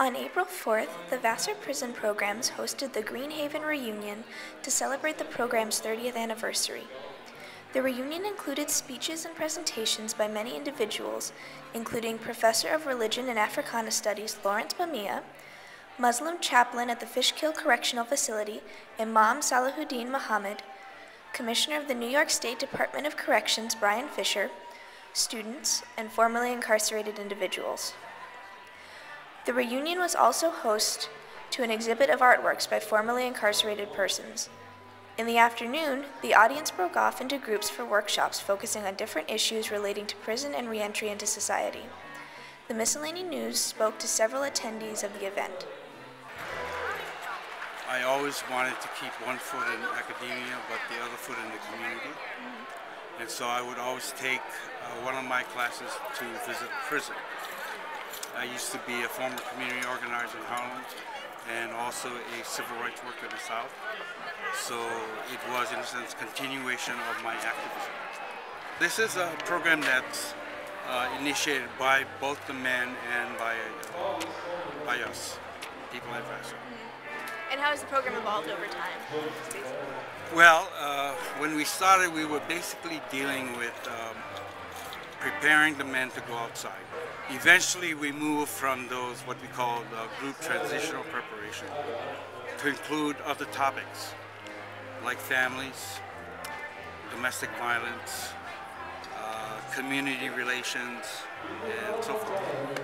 On April 4th, the Vassar prison programs hosted the Greenhaven Reunion to celebrate the program's 30th anniversary. The reunion included speeches and presentations by many individuals, including Professor of Religion and Africana Studies Lawrence Bamia, Muslim chaplain at the Fishkill Correctional Facility Imam Salahuddin Muhammad, Commissioner of the New York State Department of Corrections Brian Fisher, students, and formerly incarcerated individuals. The reunion was also host to an exhibit of artworks by formerly incarcerated persons. In the afternoon, the audience broke off into groups for workshops focusing on different issues relating to prison and reentry into society. The Miscellany News spoke to several attendees of the event. I always wanted to keep one foot in academia, but the other foot in the community. And so I would always take one of my classes to visit a prison. I used to be a former community organizer in Harlem and also a civil rights worker in the South. So it was, in a sense, continuation of my activism. This is a program that's initiated by both the men and by us, people at Vassar. And how has the program evolved over time? Well, when we started, we were basically dealing with preparing the men to go outside. Eventually, we moved from those, what we call group transitional preparation, to include other topics like families, domestic violence, community relations, and so forth.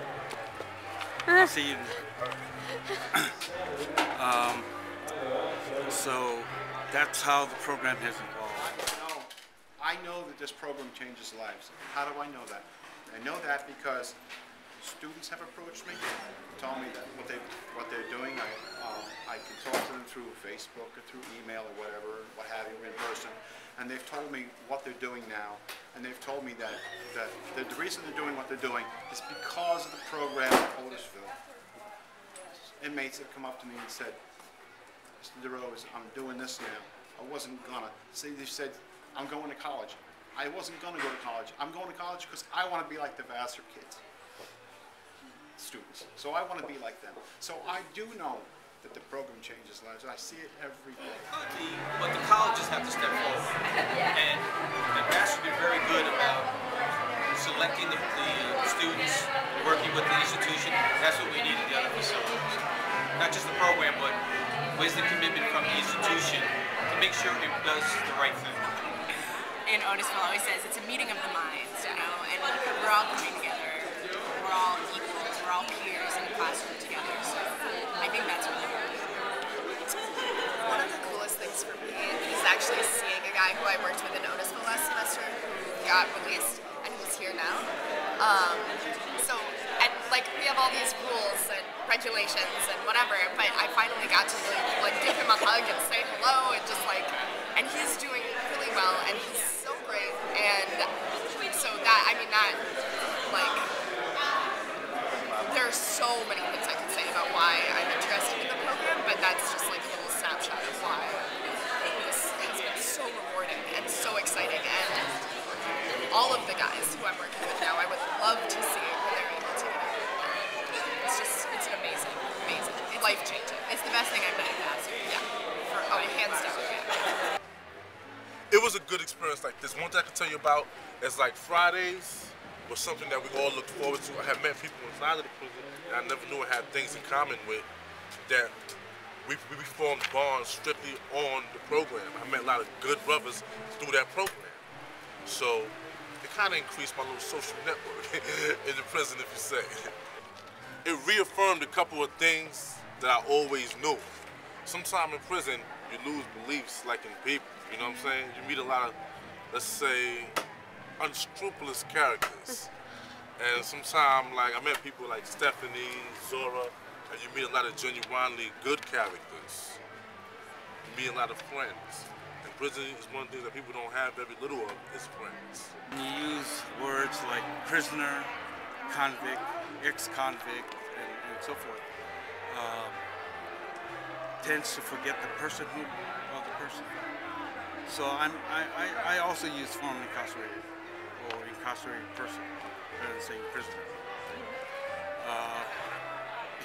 I'll see you. So that's how the program has evolved. I know that this program changes lives. How do I know that? I know that because students have approached me, told me that what they're doing. I can talk to them through Facebook or through email or whatever, what have you, in person. And they've told me what they're doing now. And they've told me that the reason they're doing what they're doing is because of the program at Otisville. Inmates have come up to me and said, Mr. DeRose, I'm doing this now. I wasn't gonna. See, they said, I'm going to college. I wasn't gonna go to college. I'm going to college because I want to be like the Vassar kids, students. So I want to be like them. So I do know that the program changes lives. I see it every day. But the colleges have to step forward. And Vassar been very good about selecting the students, working with the institution. That's what we need in the other facilities. Not just the program, but where's the commitment from the institution to make sure it does the right thing. And Otisville always says it's a meeting of the minds, you know, and we're all coming together. We're all equals, we're all peers in the classroom together. So I think that's really important. One of the coolest things for me is actually seeing a guy who I worked with in Otisville last semester who got released and who's here now. Like, we have all these rules and regulations and whatever, but I finally got to really, like, give him a hug and say hello and just, like, and he's doing really well and he's so great. And so that, I mean, that, like, there's so many things I can say about why I'm interested in the program, but that's just, like, a little snapshot of why this has been so rewarding and so exciting. And all of the guys who I'm working with now, I would love to see when they're able to get out. It's amazing, it's life-changing. It's the best thing I've done in Vassar. Yeah, hands down. Yeah. It was a good experience like this. One thing I can tell you about is like Fridays was something that we all looked forward to. I had met people inside of the prison that I never knew I had things in common with, that we formed bonds strictly on the program. I met a lot of good brothers through that program. So it kind of increased my little social network in the prison, if you say. It reaffirmed a couple of things that I always knew. Sometime in prison, you lose beliefs like in people, you know what I'm saying? You meet a lot of, let's say, unscrupulous characters. And sometimes, like, I met people like Stephanie, Zora, and you meet a lot of genuinely good characters. You meet a lot of friends. And prison is one of the things that people don't have very little of, is friends. You use words like prisoner, convict, ex-convict, and so forth. Tends to forget the personhood of the person. So I also use formerly incarcerated or incarcerated person rather than saying prisoner.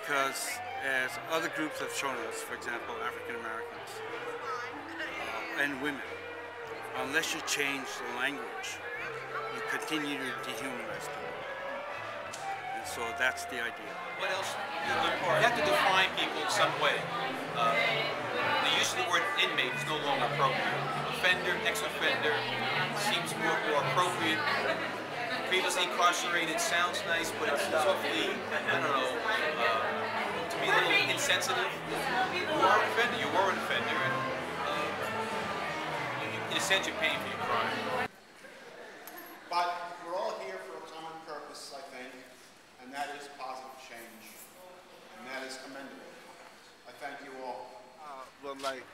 because as other groups have shown us, for example, African Americans and women, unless you change the language, you continue to dehumanize people. And so that's the idea. What else? You have to define people in some way. The use of the word inmate is no longer appropriate. Offender, ex-offender seems more appropriate. Previously incarcerated sounds nice, but it's awfully, I don't know, to me a little insensitive. You are an offender, you were an offender, and in a sense you're paying for your crime. But we're all here for a common purpose, I think, and that is positive change, and that is commendable. I thank you all. Well, like,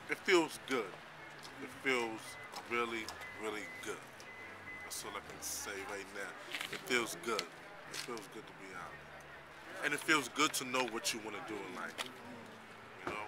it feels good. It feels really, really good. That's all I can say right now. It feels good. It feels good to be out. And it feels good to know what you want to do in life. You know?